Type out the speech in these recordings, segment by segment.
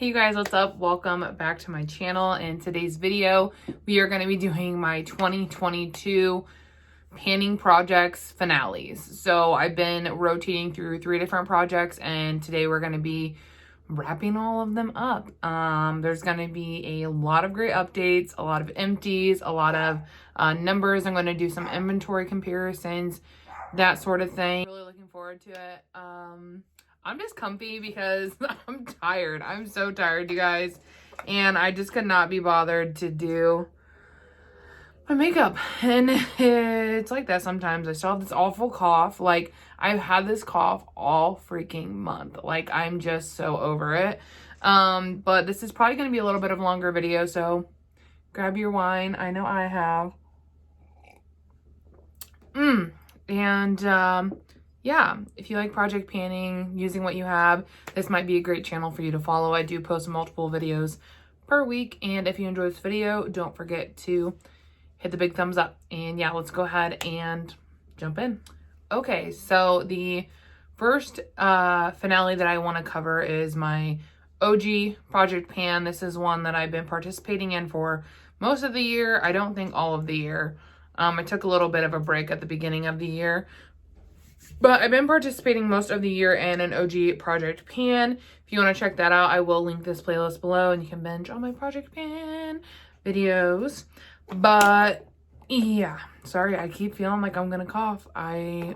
Hey you guys, what's up? Welcome back to my channel. In today's video, we are going to be doing my 2022 panning projects finales. So I've been rotating through 3 different projects, and today we're going to be wrapping all of them up. There's going to be a lot of great updates, a lot of empties, a lot of numbers. I'm going to do some inventory comparisons, that sort of thing. Really looking forward to it. I'm just comfy because I'm tired. I'm so tired, you guys. And I just could not be bothered to do my makeup. And it's like that sometimes. I still have this awful cough. Like, I've had this cough all freaking month. Like, I'm just so over it. But this is probably going to be a little bit of a longer video, so grab your wine. I know I have. Yeah, if you like project panning, using what you have, this might be a great channel for you to follow. I do post multiple videos per week, and if you enjoy this video, don't forget to hit the big thumbs up. And yeah, let's go ahead and jump in. Okay, so the first finale that I want to cover is my OG project pan. This is one that I've been participating in for most of the year. I don't think all of the year. I took a little bit of a break at the beginning of the year, but I've been participating most of the year in an OG project pan. If you want to check that out, I will link this playlist below, and you can binge all my project pan videos. But yeah, sorry, I keep feeling like I'm gonna cough. I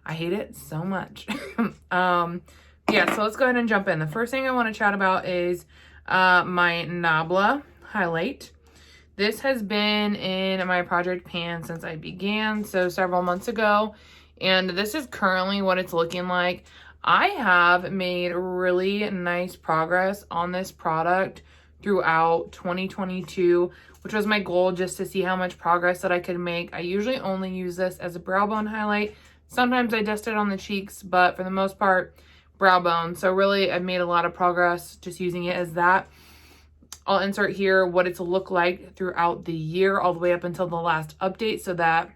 hate it so much. Yeah, so let's go ahead and jump in. The first thing I want to chat about is my Nabla highlight. This has been in my project pan since I began, so several months ago. And this is currently what it's looking like. I have made really nice progress on this product throughout 2022, which was my goal, just to see how much progress that I could make. I usually only use this as a brow bone highlight. Sometimes I dust it on the cheeks, but for the most part, brow bone. So really, I've made a lot of progress just using it as that. I'll insert here what it's looked like throughout the year, all the way up until the last update, so that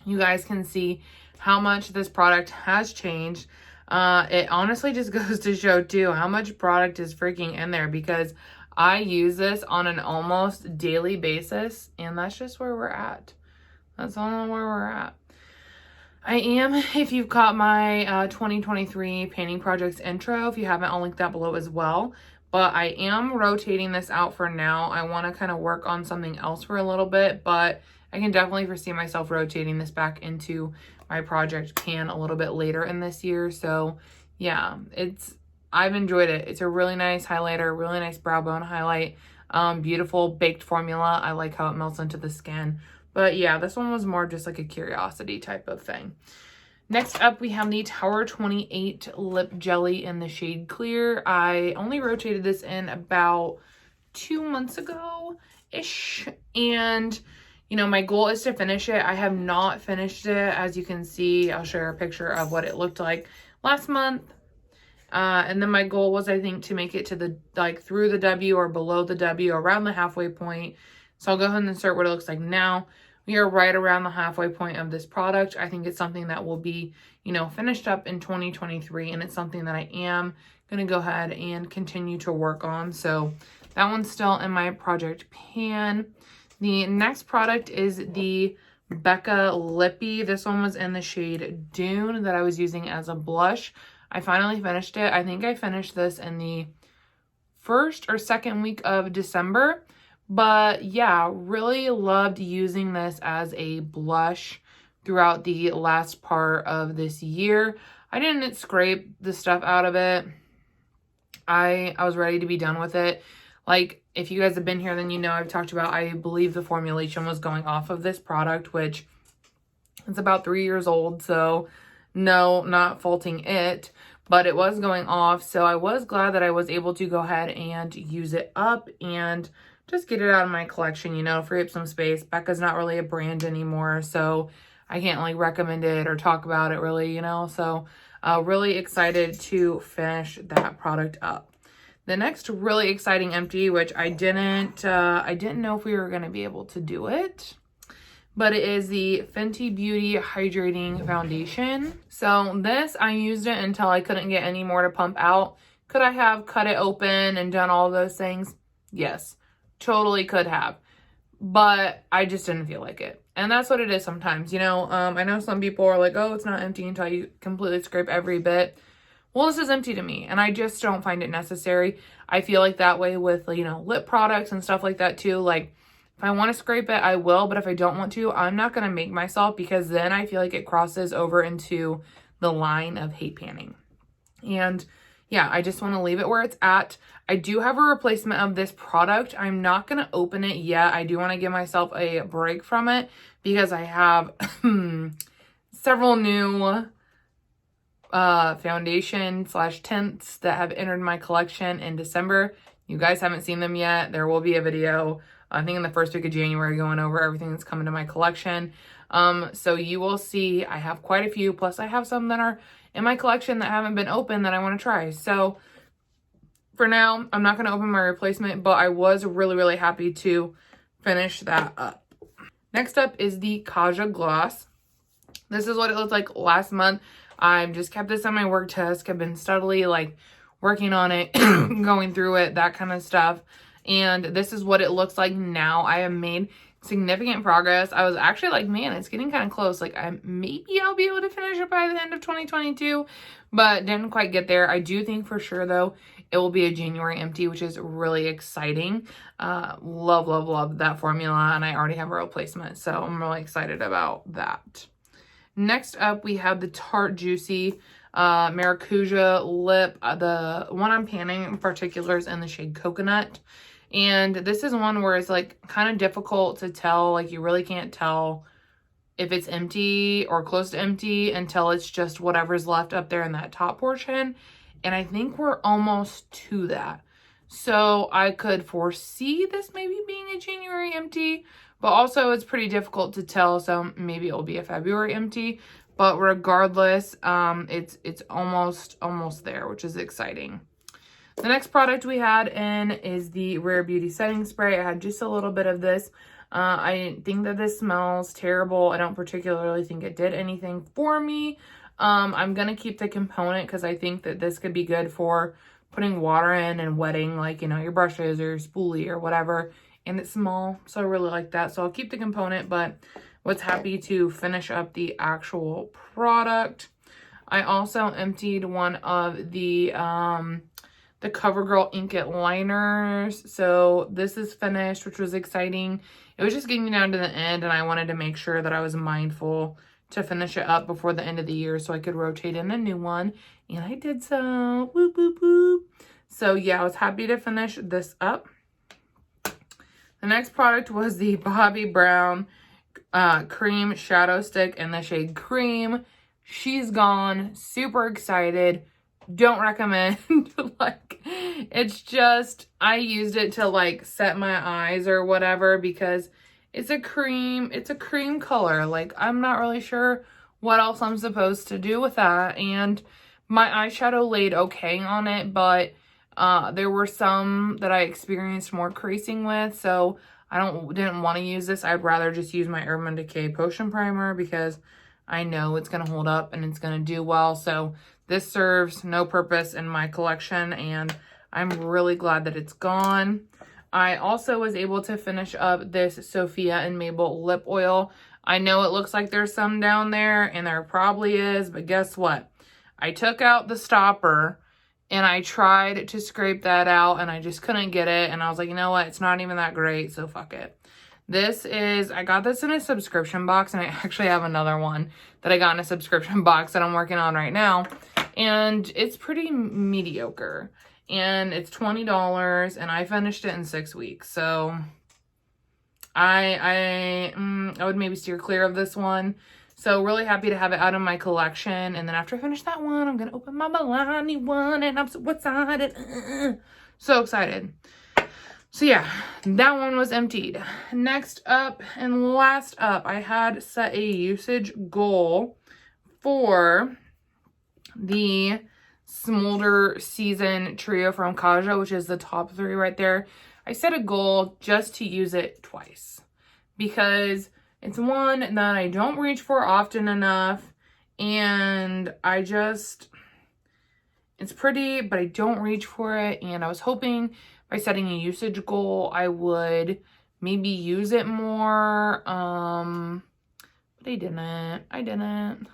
you guys can see how much this product has changed. It honestly just goes to show too how much product is freaking in there, because I use this on an almost daily basis, and that's just where we're at. That's all where we're at. I am, if you've caught my 2023 painting projects intro, if you haven't, I'll link that below as well. But I am rotating this out for now. I want to kind of work on something else for a little bit, but I can definitely foresee myself rotating this back into my project pan a little bit later in this year. So yeah, I've enjoyed it. It's a really nice highlighter, really nice brow bone highlight. Beautiful baked formula. I like how it melts into the skin. But yeah, this one was more just like a curiosity type of thing. Next up, we have the Tower 28 Lip Jelly in the shade Clear. I only rotated this in about 2 months ago-ish. And, you know, my goal is to finish it. I have not finished it. As you can see, I'll share a picture of what it looked like last month. And then my goal was, I think, to make it to the, like, through the W or below the W, around the halfway point. So I'll go ahead and insert what it looks like now. We are right around the halfway point of this product. I think it's something that will be, you know, finished up in 2023, and it's something that I am going to go ahead and continue to work on. So that one's still in my project pan. The next product is the Becca Lippy. This one was in the shade Dune that I was using as a blush. I finally finished it. I think I finished this in the first or second week of December. But yeah, really loved using this as a blush throughout the last part of this year. I didn't scrape the stuff out of it. I was ready to be done with it. Like, if you guys have been here, then you know I've talked about, I believe the formulation was going off of this product, which it's about 3 years old. So no, not faulting it, but it was going off. So I was glad that I was able to go ahead and use it up and just get it out of my collection, you know, free up some space. Becca's not really a brand anymore, so I can't like recommend it or talk about it really, you know. So really excited to finish that product up. The next really exciting empty, which I didn't know if we were going to be able to do it, but it is the Fenty Beauty Hydrating Foundation. So this, I used it until I couldn't get any more to pump out. Could I have cut it open and done all those things? Yes, totally could have. But I just didn't feel like it. And that's what it is sometimes, you know. I know some people are like, oh, it's not empty until you completely scrape every bit. Well, this is empty to me, and I just don't find it necessary. I feel like that way with, you know, lip products and stuff like that too. Like, if I want to scrape it, I will, but if I don't want to, I'm not going to make myself, because then I feel like it crosses over into the line of hate panning. And yeah, I just want to leave it where it's at. I do have a replacement of this product. I'm not going to open it yet. I do want to give myself a break from it because I have several new foundation / tints that have entered my collection in December. You guys haven't seen them yet. There will be a video, I think in the first week of January, going over everything that's coming to my collection. So you will see I have quite a few, plus I have some that are in my collection that haven't been opened that I want to try. So for now, I'm not going to open my replacement, but I was really, really happy to finish that up. Next up is the Kaja gloss. This is what it looked like last month. I've just kept this on my work desk. I've been steadily like working on it, going through it, that kind of stuff. And this is what it looks like now. I have made significant progress. I was actually like, man, it's getting kind of close. Like, maybe I'll be able to finish it by the end of 2022, but didn't quite get there. I do think for sure, though, it will be a January empty, which is really exciting. Love, love, love that formula, and I already have a replacement, so I'm really excited about that. Next up, we have the Tarte Juicy Maracuja lip. The one I'm panning in particular is in the shade Coconut. And this is one where it's like kind of difficult to tell. Like, you really can't tell if it's empty or close to empty until it's just whatever's left up there in that top portion. And I think we're almost to that. So I could foresee this maybe being a January empty, but also it's pretty difficult to tell. So maybe it'll be a February empty. But regardless, it's almost there, which is exciting. The next product we had in is the Rare Beauty Setting Spray. I had just a little bit of this. I didn't think that this smells terrible. I don't particularly think it did anything for me. I'm going to keep the component because I think that this could be good for putting water in and wetting, like, you know, your brushes or your spoolie or whatever. And it's small, so I really like that. So I'll keep the component, but was happy to finish up the actual product. I also emptied one of the CoverGirl Ink It liners. So this is finished, which was exciting. It was just getting down to the end, and I wanted to make sure that I was mindful to finish it up before the end of the year so I could rotate in a new one. And I did so. Whoop, whoop, whoop. So yeah, I was happy to finish this up. The next product was the Bobbi Brown Cream Shadow Stick in the shade Cream. She's gone. Super excited. Don't recommend. Like, it's just, I used it to like set my eyes or whatever because it's a cream color. Like, I'm not really sure what else I'm supposed to do with that. And my eyeshadow laid okay on it, but there were some that I experienced more creasing with, so I didn't want to use this. I'd rather just use my Urban Decay Potion Primer because I know it's going to hold up and it's going to do well. So this serves no purpose in my collection, and I'm really glad that it's gone. I also was able to finish up this Sophia and Mabel lip oil. I know it looks like there's some down there, and there probably is, but guess what? I took out the stopper, and I tried to scrape that out, and I just couldn't get it, and I was like, you know what? It's not even that great, so fuck it. This is, I got this in a subscription box, and I actually have another one that I got in a subscription box that I'm working on right now, and it's pretty mediocre, and it's $20, and I finished it in 6 weeks, so I would maybe steer clear of this one. So really happy to have it out of my collection. And then after I finish that one, I'm going to open my Milani one, and I'm so excited. So excited. So yeah, that one was emptied. Next up and last up, I had set a usage goal for the Smolder Season Trio from Kaja, which is the top 3 right there. I set a goal just to use it twice because it's one that I don't reach for often enough, and It's pretty, but I don't reach for it. And I was hoping by setting a usage goal, I would maybe use it more. But I didn't.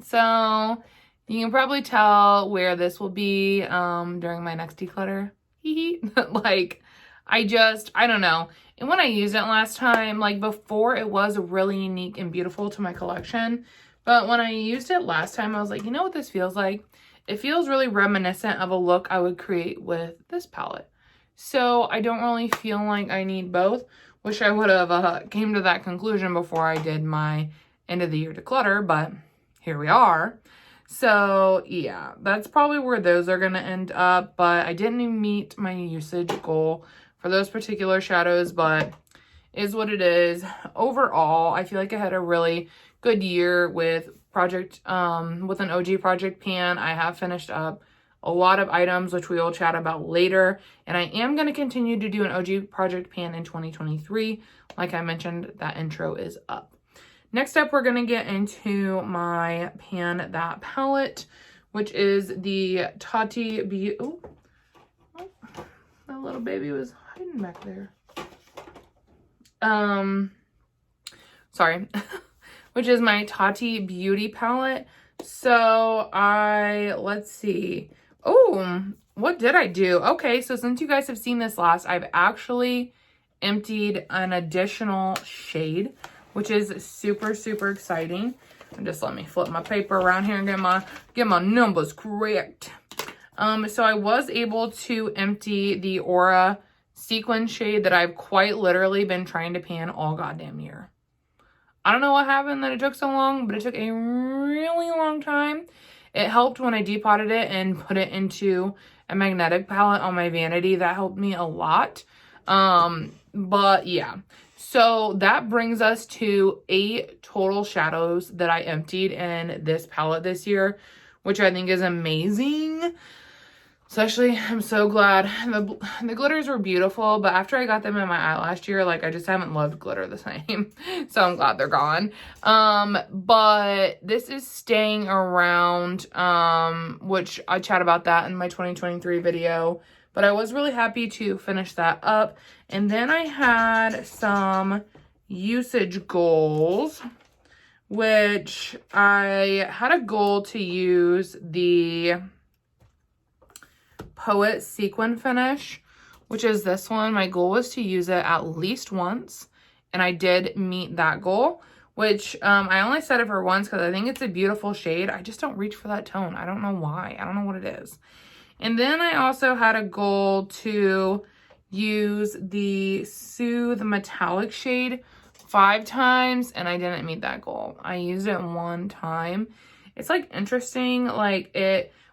So you can probably tell where this will be during my next declutter. Like, I don't know. And when I used it last time, like before, it was really unique and beautiful to my collection. But when I used it last time, I was like, you know what this feels like? It feels really reminiscent of a look I would create with this palette. So I don't really feel like I need both. Wish I would have came to that conclusion before I did my end of the year declutter, but here we are. So yeah, that's probably where those are going to end up, but I didn't meet my usage goal for those particular shadows, but is what it is. Overall, I feel like I had a really good year with an OG project pan. I have finished up a lot of items, which we will chat about later, and I am going to continue to do an OG project pan in 2023. Like I mentioned, that intro is up. Next up, we're going to get into my Pan That palette, which is the Tati Beauty. Oh, that little baby was hiding back there. Sorry. Which is my Tati Beauty palette. So let's see. Oh, what did I do? Okay, so since you guys have seen this last, I've actually emptied an additional shade, which is super, super exciting. And just let me flip my paper around here and get my numbers correct. So I was able to empty the Aura sequin shade that I've quite literally been trying to pan all goddamn year. I don't know what happened that it took so long, but it took a really long time. It helped when I depotted it and put it into a magnetic palette on my vanity. That helped me a lot. But yeah. So that brings us to 8 total shadows that I emptied in this palette this year, which I think is amazing. Especially, I'm so glad. The glitters were beautiful, but after I got them in my eye last year, like, I just haven't loved glitter the same. So I'm glad they're gone. But this is staying around, which I chat about that in my 2023 video. But I was really happy to finish that up. And then I had some usage goals, which I had a goal to use the Poet Sequin Finish, which is this one. My goal was to use it at least once, and I did meet that goal, which I only set it for once because I think it's a beautiful shade. I just don't reach for that tone. I don't know why. I don't know what it is. And then I also had a goal to use the Soothe Metallic shade 5 times, and I didn't meet that goal. I used it 1 time. It's like interesting, like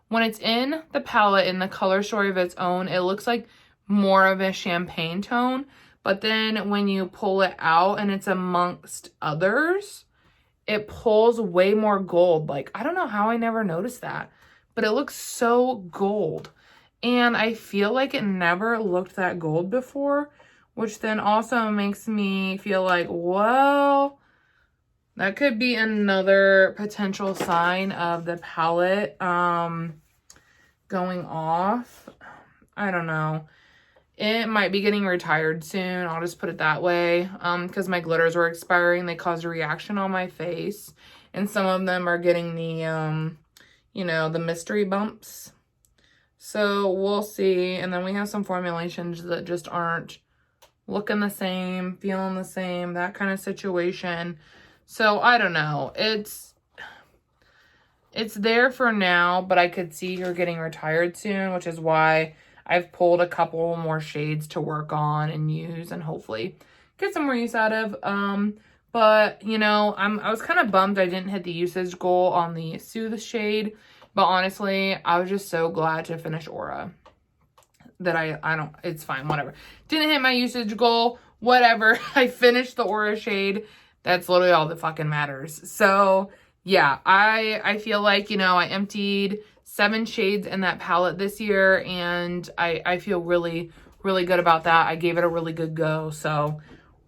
when it's in the palette in the color story of its own, it looks like more of a champagne tone. But then when you pull it out and it's amongst others, it pulls way more gold. Like, I don't know how I never noticed that, but it looks so gold. And I feel like it never looked that gold before, which then also makes me feel like, well, that could be another potential sign of the palette going off. I don't know. It might be getting retired soon. I'll just put it that way. Because my glitters were expiring. They caused a reaction on my face. And some of them are getting the, you know, the mystery bumps. So we'll see. And then we have some formulations that just aren't looking the same, feeling the same, that kind of situation. So I don't know. It's there for now, but I could see her getting retired soon, which is why I've pulled a couple more shades to work on and use and hopefully get some more use out of. But, you know, I was kind of bummed I didn't hit the usage goal on the Soothe shade. But honestly, I was just so glad to finish Aura that I don't, it's fine, whatever. Didn't hit my usage goal, whatever. I finished the Aura shade. That's literally all that fucking matters. So yeah, I feel like, you know, I emptied 7 shades in that palette this year, and I feel really, really good about that. I gave it a really good go, so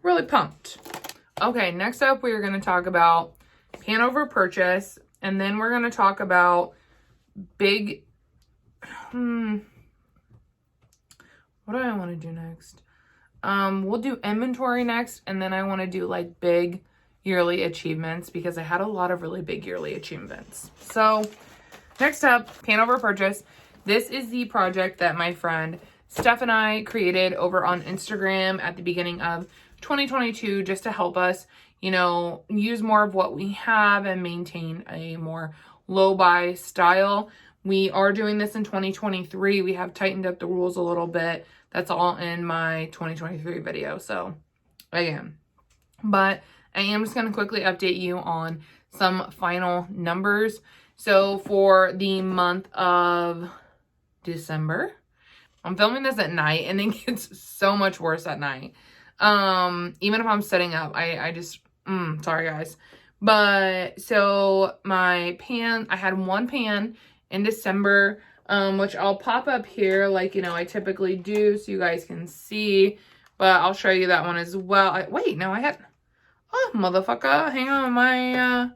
really pumped. Okay, next up, we're going to talk about pan over purchase, and then we're going to talk about big, what do I want to do next? We'll do inventory next, and then I want to do like big yearly achievements because I had a lot of really big yearly achievements. So next up, pan over purchase. This is the project that my friend Steph and I created over on Instagram at the beginning of 2022 just to help us, you know, use more of what we have and maintain a more low buy style. We are doing this in 2023. We have tightened up the rules a little bit. That's all in my 2023 video. So again, but I am just going to quickly update you on some final numbers. So for the month of December, I'm filming this at night and it gets so much worse at night. Even if I'm sitting up, I just, sorry guys. But so my pan, I had one pan in December, which I'll pop up here like, you know, I typically do so you guys can see, but I'll show you that one as well. Wait, no, I had, oh, motherfucker, hang on, I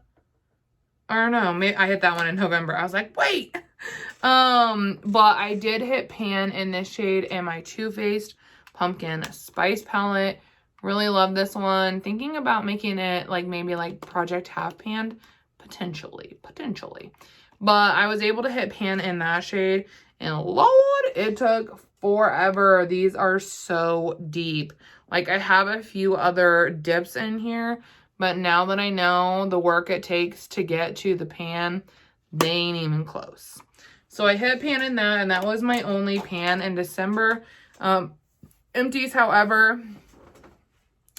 don't know, maybe I hit that one in November. I was like, wait. But I did hit pan in this shade in my Too Faced Pumpkin Spice palette. Really love this one. Thinking about making it like maybe like Project Half Pan, potentially. But I was able to hit pan in that shade, and Lord, it took forever. These are so deep. Like, I have a few other dips in here, but now that I know the work it takes to get to the pan, they ain't even close. So I hit pan in that, and that was my only pan in December. Empties, however,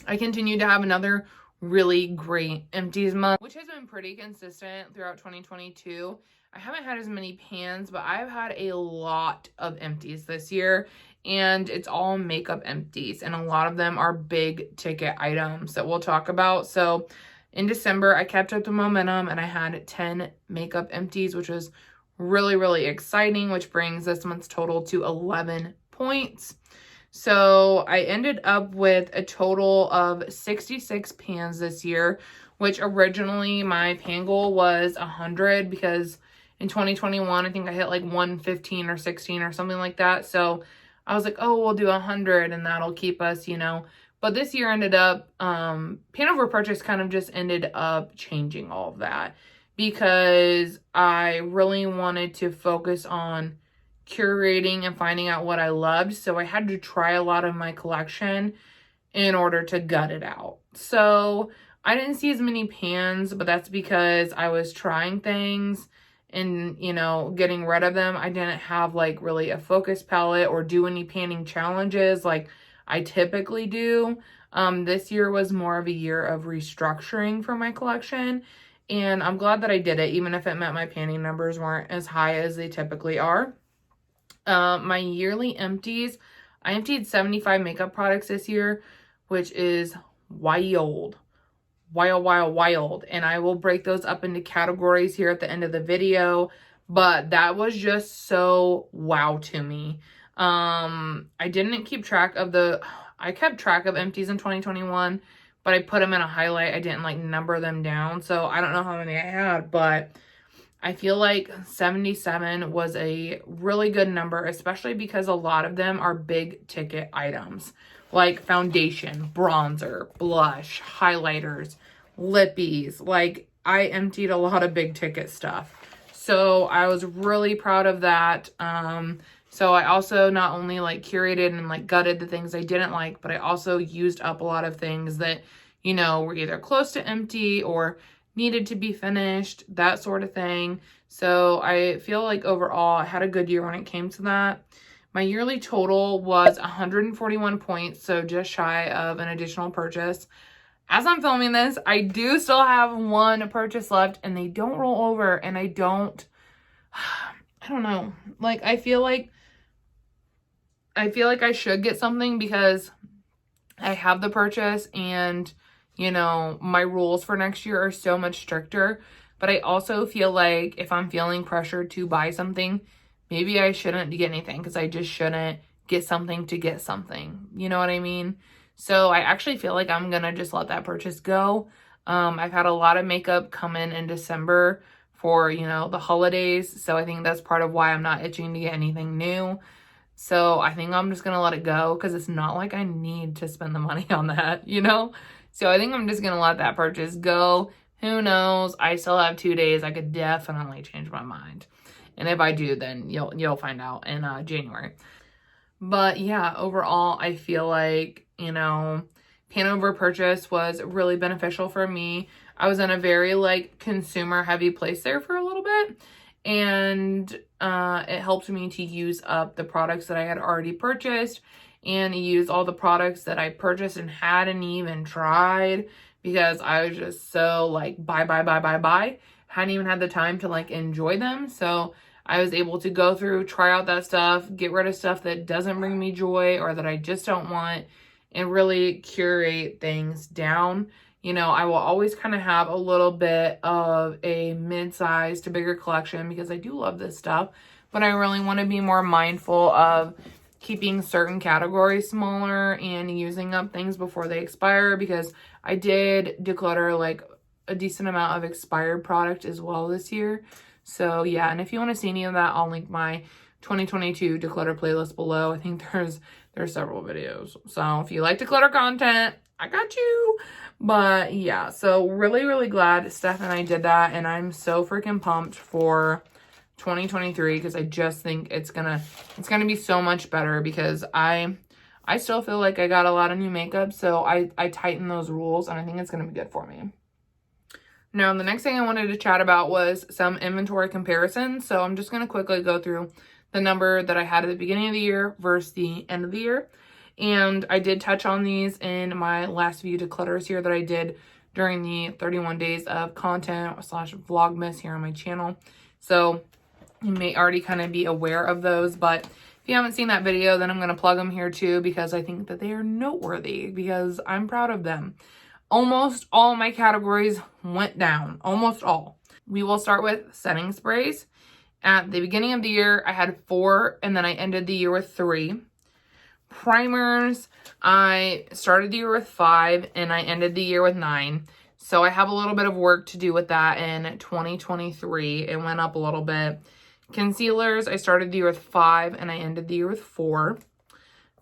I continued to have another really great empties month, which has been pretty consistent throughout 2022. I haven't had as many pans, but I've had a lot of empties this year, and it's all makeup empties, and a lot of them are big ticket items that we'll talk about. So in December, I kept up the momentum, and I had 10 makeup empties, which was really, really exciting, which brings this month's total to 11 points. So I ended up with a total of 66 pans this year, which originally my pan goal was 100 because in 2021, I think I hit like 115 or 16 or something like that. So I was like, oh, we'll do 100 and that'll keep us, you know. But this year ended up, pan over purchase kind of just ended up changing all of that because I really wanted to focus on curating and finding out what I loved. So I had to try a lot of my collection in order to gut it out. So I didn't see as many pans, but that's because I was trying things and, you know, getting rid of them. I didn't have like really a focus palette or do any panning challenges like I typically do. This year was more of a year of restructuring for my collection, and I'm glad that I did it, even if it meant my panning numbers weren't as high as they typically are. My yearly empties, I emptied 75 makeup products this year, which is wild. And I will break those up into categories here at the end of the video, but that was just so wow to me. I didn't keep track of I kept track of empties in 2021, but I put them in a highlight. I didn't like number them down, so I don't know how many I had, but I feel like 77 was a really good number, especially because a lot of them are big ticket items like foundation, bronzer, blush, highlighters, lippies. Like, I emptied a lot of big ticket stuff. So I was really proud of that. So I also not only like curated and like gutted the things I didn't like, but I also used up a lot of things that, you know, were either close to empty or needed to be finished, that sort of thing. So I feel like overall I had a good year when it came to that. My yearly total was 141 points, so just shy of an additional purchase. As I'm filming this, I do still have one purchase left, and they don't roll over, and I don't know. Like, I feel like I should get something because I have the purchase, and you know, my rules for next year are so much stricter. But I also feel like if I'm feeling pressured to buy something, maybe I shouldn't get anything because I just shouldn't get something to get something. You know what I mean? So I actually feel like I'm going to just let that purchase go. I've had a lot of makeup come in December for, you know, the holidays. So I think that's part of why I'm not itching to get anything new. So I think I'm just going to let it go because it's not like I need to spend the money on that, you know? So I think I'm just going to let that purchase go. Who knows? I still have 2 days. I could definitely change my mind. And if I do, then you'll find out in January. But yeah, overall, I feel like, you know, pan over purchase was really beneficial for me. I was in a very like consumer heavy place there for a little bit. And it helped me to use up the products that I had already purchased and use all the products that I purchased and hadn't even tried because I was just so like buy. Hadn't even had the time to like enjoy them. So I was able to go through, try out that stuff, get rid of stuff that doesn't bring me joy or that I just don't want, and really curate things down. You know, I will always kind of have a little bit of a mid-sized to bigger collection because I do love this stuff, but I really want to be more mindful of keeping certain categories smaller and using up things before they expire because I did declutter like a decent amount of expired product as well this year. So yeah, and if you want to see any of that, I'll link my 2022 declutter playlist below. I think there's several videos. So if you like declutter content, I got you. But yeah, so really glad Steph and I did that, and I'm so freaking pumped for 2023 because I just think it's gonna be so much better because I still feel like I got a lot of new makeup, so I tightened those rules and I think it's gonna be good for me. Now, the next thing I wanted to chat about was some inventory comparisons. So I'm just gonna quickly go through the number that I had at the beginning of the year versus the end of the year. And I did touch on these in my last few declutters here that I did during the 31 days of content / vlogmas here on my channel. So you may already kind of be aware of those, but if you haven't seen that video, then I'm going to plug them here too because I think that they are noteworthy because I'm proud of them. Almost all my categories went down, almost all. We will start with setting sprays. At the beginning of the year, I had 4 and then I ended the year with 3. Primers, I started the year with 5 and I ended the year with 9. So I have a little bit of work to do with that in 2023. It went up a little bit. Concealers, I started the year with 5 and I ended the year with 4.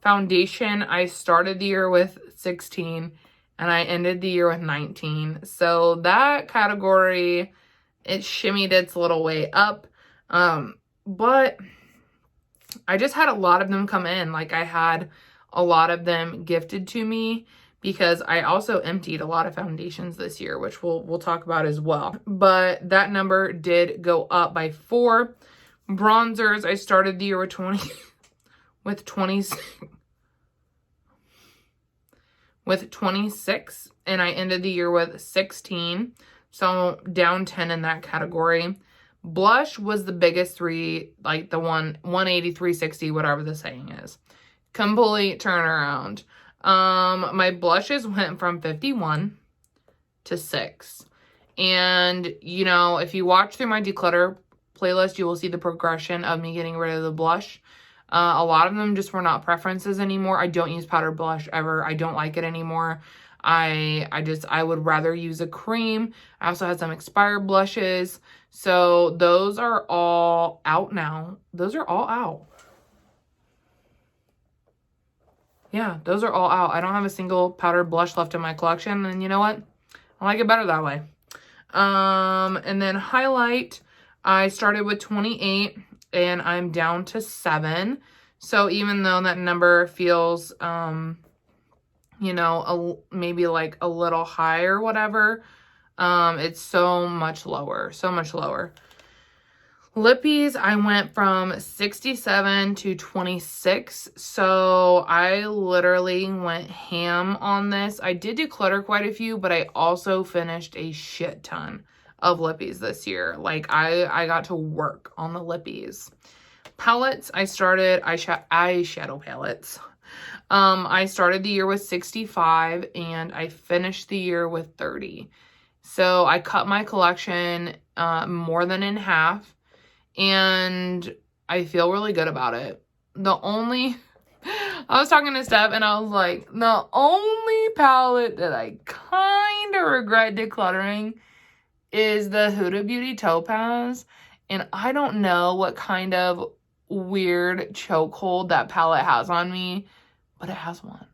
Foundation, I started the year with 16 and I ended the year with 19. So that category, it shimmied its little way up. But I just had a lot of them come in. Like I had a lot of them gifted to me because I also emptied a lot of foundations this year, which we'll talk about as well. But that number did go up by 4. Bronzers, I started the year with 26 and I ended the year with 16. So down 10 in that category. Blush was the biggest 3, like the 180, 360, whatever the saying is. Complete turnaround. My blushes went from 51 to 6. And, you know, if you watch through my declutter playlist, you will see the progression of me getting rid of the blush. A lot of them just were not preferences anymore. I don't use powder blush ever. I don't like it anymore. I would rather use a cream. I also had some expired blushes. So those are all out now. Those are all out. Yeah, those are all out. I don't have a single powder blush left in my collection. And you know what? I like it better that way. And then highlight, I started with 28 and I'm down to 7. So even though that number feels, you know, maybe like a little high or whatever, it's so much lower, so much lower. Lippies, I went from 67 to 26. So I literally went ham on this. I did declutter quite a few, but I also finished a shit ton of lippies this year. Like I got to work on the lippies. Palettes, I started eyeshadow palettes. I started the year with 65 and I finished the year with 30. So I cut my collection more than in half and I feel really good about it. I was talking to Steph and I was like, the only palette that I kind of regret decluttering is the Huda Beauty Topaz. And I don't know what kind of weird chokehold that palette has on me, but it has one.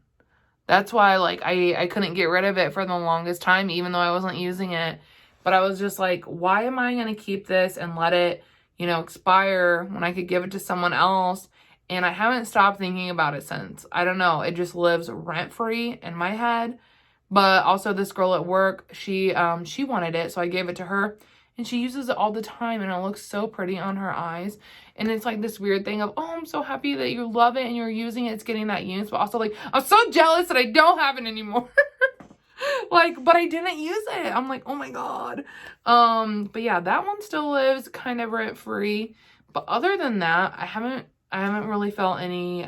That's why, like, I couldn't get rid of it for the longest time, even though I wasn't using it. But I was just like, why am I going to keep this and let it, you know, expire when I could give it to someone else? And I haven't stopped thinking about it since. I don't know. It just lives rent-free in my head. But also this girl at work, she wanted it, so I gave it to her. And she uses it all the time, and it looks so pretty on her eyes. And it's like this weird thing of, oh, I'm so happy that you love it and you're using it. It's getting that use. But also, like, I'm so jealous that I don't have it anymore. Like, but I didn't use it. I'm like, oh my God. But yeah, that one still lives kind of rent free. But other than that, I haven't really felt any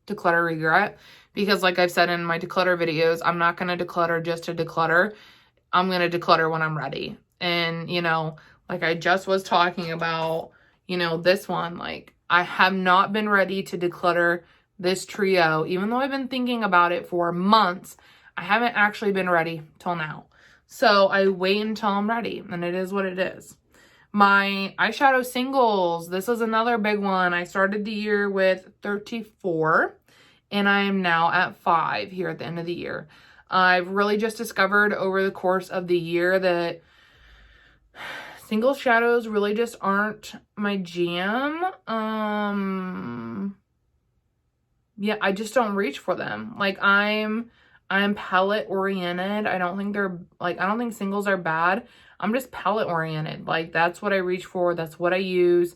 declutter regret, because like I've said in my declutter videos, I'm not going to declutter just to declutter. I'm going to declutter when I'm ready. And, you know, like I just was talking about, you know, this one, like I have not been ready to declutter this trio, even though I've been thinking about it for months. I haven't actually been ready till now. So I wait until I'm ready, and it is what it is. My eyeshadow singles, this is another big one. I started the year with 34, and I am now at 5 here at the end of the year. I've really just discovered over the course of the year that single shadows really just aren't my jam. Yeah, I just don't reach for them. Like I'm palette oriented. I don't think singles are bad. I'm just palette oriented. Like that's what I reach for. That's what I use.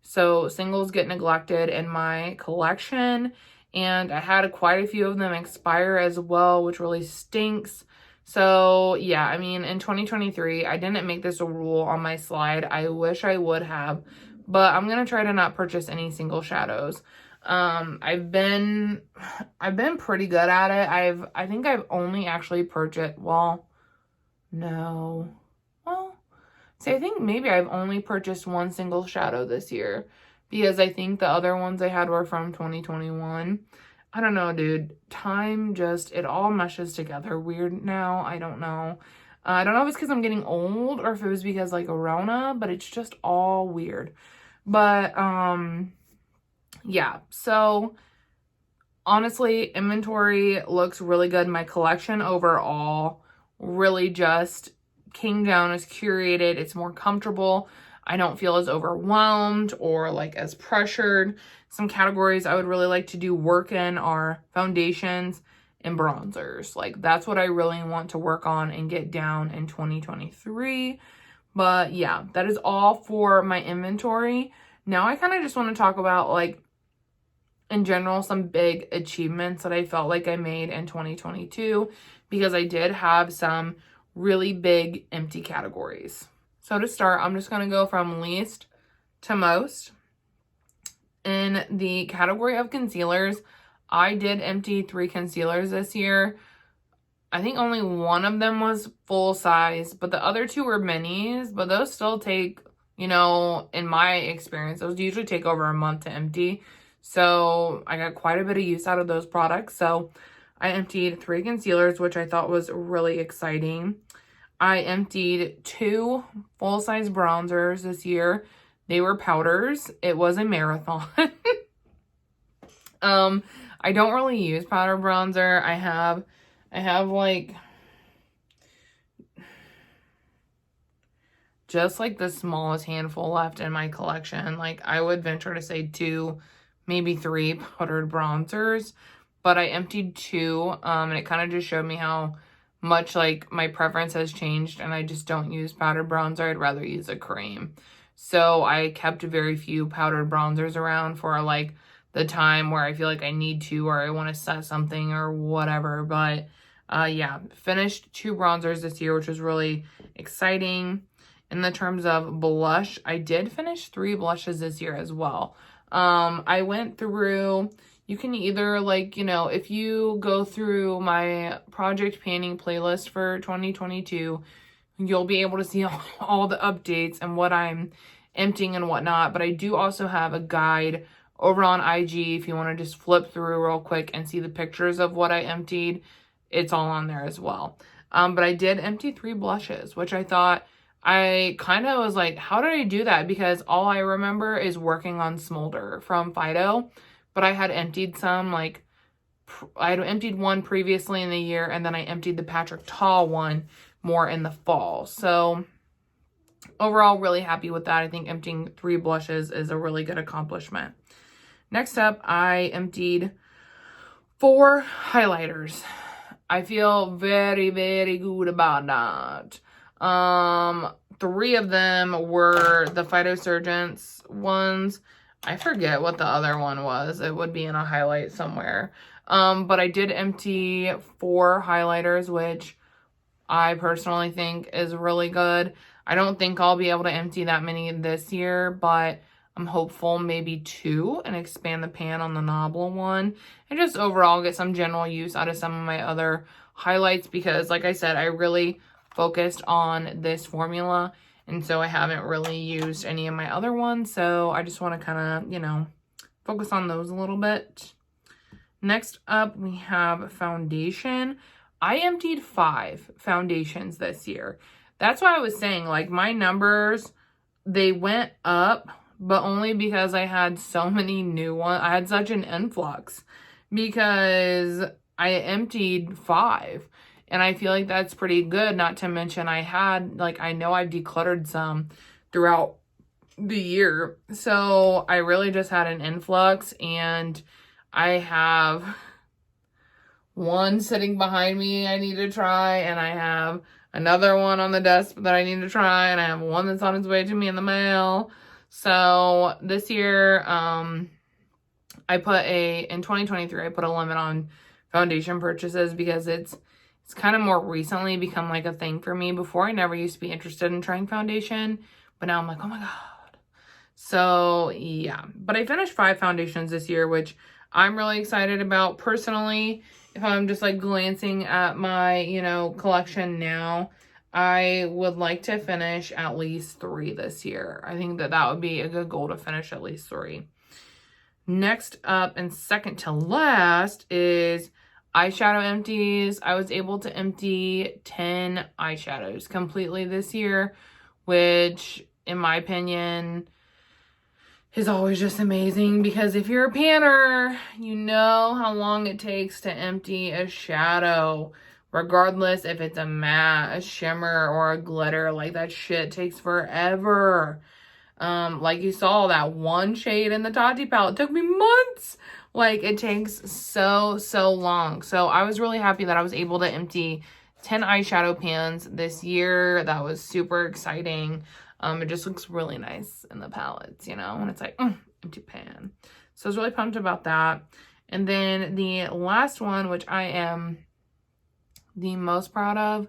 So singles get neglected in my collection, and I had quite a few of them expire as well, which really stinks. So yeah, I mean, in 2023, I didn't make this a rule on my slide. I wish I would have, but I'm going to try to not purchase any single shadows. I've been pretty good at it. I think I've only actually purchased, well, no. Well, see, I think maybe I've only purchased one single shadow this year, because I think the other ones I had were from 2021. I don't know, dude. Time just, it all meshes together weird now. I don't know. I don't know if it's because I'm getting old or if it was because like a Rona, but it's just all weird. But, yeah, so honestly, inventory looks really good. My collection overall really just came down, is curated. It's more comfortable. I don't feel as overwhelmed or like as pressured. Some categories I would really like to do work in are foundations and bronzers. Like that's what I really want to work on and get down in 2023. But yeah, that is all for my inventory. Now I kind of just want to talk about like in general some big achievements that I felt like I made in 2022, because I did have some really big empty categories. So to start, I'm just going to go from least to most. In the category of concealers, I did empty 3 concealers this year. I think only one of them was full size, but the other 2 were minis, but those still take, you know, in my experience, those usually take over a month to empty. So I got quite a bit of use out of those products. So I emptied 3 concealers, which I thought was really exciting. I emptied 2 full-size bronzers this year. They were powders. It was a marathon. I don't really use powder bronzer. I have like just like the smallest handful left in my collection. Like I would venture to say 2, maybe 3 powdered bronzers, but I emptied 2, and it kind of just showed me how much like my preference has changed, and I just don't use powdered bronzer. I'd rather use a cream. So I kept very few powdered bronzers around for like the time where I feel like I need to, or I want to set something or whatever. But yeah, finished 2 bronzers this year, which was really exciting. In the terms of blush, I did finish 3 blushes this year as well. I went through, you can either like, you know, if you go through my project panning playlist for 2022, you'll be able to see all the updates and what I'm emptying and whatnot. But I do also have a guide over on IG if you want to just flip through real quick and see the pictures of what I emptied. It's all on there as well. But I did empty 3 blushes, which I thought, I kind of was like, how did I do that? Because all I remember is working on Smolder from Fido, but I had emptied some, like, I had emptied one previously in the year, and then I emptied the Patrick Ta one more in the fall. So overall, really happy with that. I think emptying 3 blushes is a really good accomplishment. Next up, I emptied 4 highlighters. I feel very, very good about that. 3 of them were the Phytosurgence ones. I forget what the other one was. It would be in a highlight somewhere. But I did empty 4 highlighters, which I personally think is really good. I don't think I'll be able to empty that many this year, but I'm hopeful maybe 2 and expand the pan on the Nobble one, and just overall get some general use out of some of my other highlights, because like I said, I really focused on this formula, and so I haven't really used any of my other ones, so I just want to kind of, you know, focus on those a little bit. Next up, we have foundation. I emptied 5 foundations this year. That's why I was saying, like, my numbers, they went up, but only because I had so many new ones. I had such an influx because I emptied 5, and I feel like that's pretty good. Not to mention I had, like, I know I've decluttered some throughout the year, so I really just had an influx, and I have one sitting behind me I need to try, and I have another one on the desk that I need to try, and I have one that's on its way to me in the mail. So this year, in 2023, I put a limit on foundation purchases because it's kind of more recently become like a thing for me. Before, I never used to be interested in trying foundation, but now I'm like, oh my God. So yeah, but I finished 5 foundations this year, which I'm really excited about personally. If I'm just like glancing at my, you know, collection now, I would like to finish at least 3 this year. I think that that would be a good goal, to finish at least 3. Next up, and second to last, is eyeshadow empties. I was able to empty 10 eyeshadows completely this year, which in my opinion is always just amazing, because if you're a panner, you know how long it takes to empty a shadow, regardless if it's a matte, a shimmer, or a glitter. Like, that shit takes forever. Like you saw, that one shade in the Tati palette took me months. Like, it takes so long. So I was really happy that I was able to empty 10 eyeshadow pans this year. That was super exciting. It just looks really nice in the palettes, you know, and it's like, empty pan. So I was really pumped about that. And then the last one, which I am the most proud of,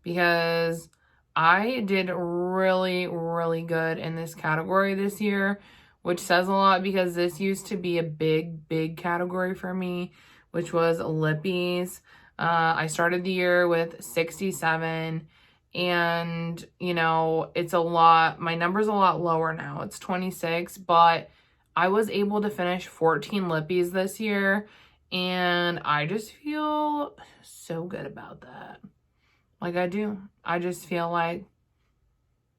because I did really, really good in this category this year, which says a lot, because this used to be a big category for me, which was lippies. I started the year with 67, and, you know, it's a lot. My number's a lot lower now. It's 26, but I was able to finish 14 lippies this year, and I just feel so good about that. Like, I do. I just feel like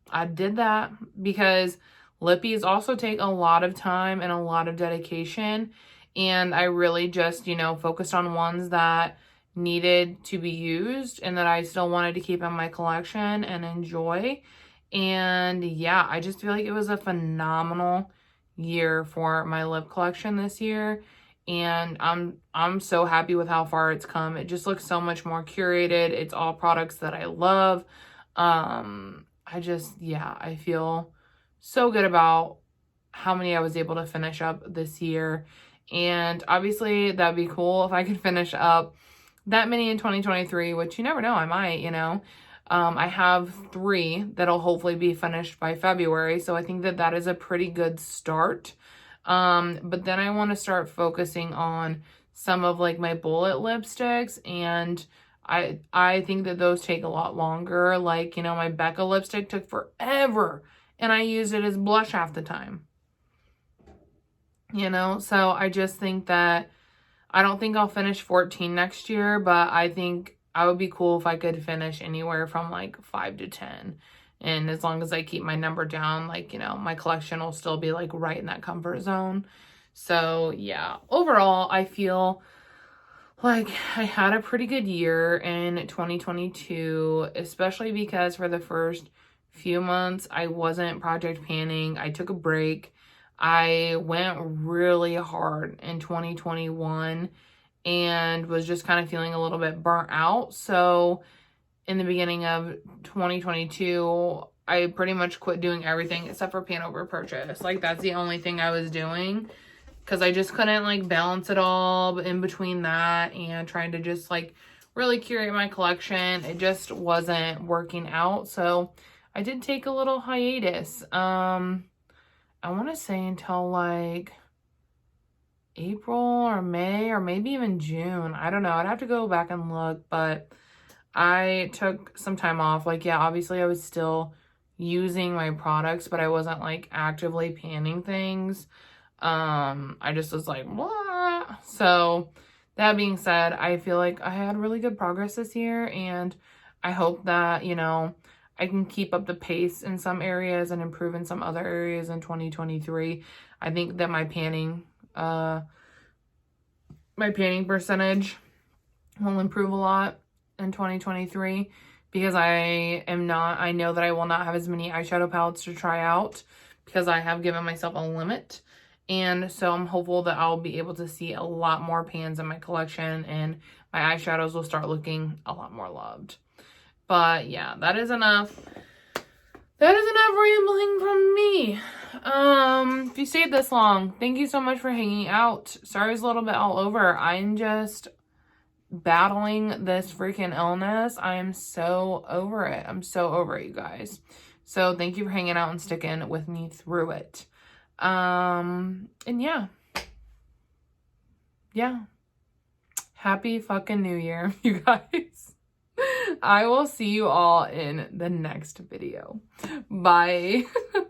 I did that, because lippies also take a lot of time and a lot of dedication, and I really just, you know, focused on ones that needed to be used and that I still wanted to keep in my collection and enjoy. And yeah, I just feel like it was a phenomenal year for my lip collection this year, and I'm so happy with how far it's come. It just looks so much more curated. It's all products that I love. I feel so good about how many I was able to finish up this year, and obviously that'd be cool if I could finish up that many in 2023, which you never know, I might, you know. I have 3 that'll hopefully be finished by February, so I think that that is a pretty good start. But then I want to start focusing on some of like my bullet lipsticks, and I think that those take a lot longer. Like, you know, my Becca lipstick took forever, and I used it as blush half the time. You know, so I just think that I don't think I'll finish 14 next year, but I think I would be cool if I could finish anywhere from like 5 to 10. And as long as I keep my number down, like, you know, my collection will still be like right in that comfort zone. So yeah, overall, I feel like I had a pretty good year in 2022, especially because for the first few months, I wasn't project panning. I took a break. I went really hard in 2021 and was just kind of feeling a little bit burnt out. So in the beginning of 2022, I pretty much quit doing everything except for pan over purchase. Like, that's the only thing I was doing, because I just couldn't like balance it all in between that and trying to just like really curate my collection. It just wasn't working out. So I did take a little hiatus. I want to say until like April or May or maybe even June. I don't know. I'd have to go back and look, but I took some time off. Like, yeah, obviously I was still using my products, but I wasn't like actively panning things. I just was like, what? So that being said, I feel like I had really good progress this year, and I hope that, you know, I can keep up the pace in some areas and improve in some other areas in 2023. I think that my panning percentage will improve a lot in 2023, because I know that I will not have as many eyeshadow palettes to try out, because I have given myself a limit. And so I'm hopeful that I'll be able to see a lot more pans in my collection, and my eyeshadows will start looking a lot more loved. But yeah, that is enough. That is enough rambling from me. If you stayed this long, thank you so much for hanging out. Sorry it's a little bit all over. I'm just battling this freaking illness. I am so over it. I'm so over it, you guys. So thank you for hanging out and sticking with me through it. And yeah. Happy fucking New Year, you guys. I will see you all in the next video. Bye.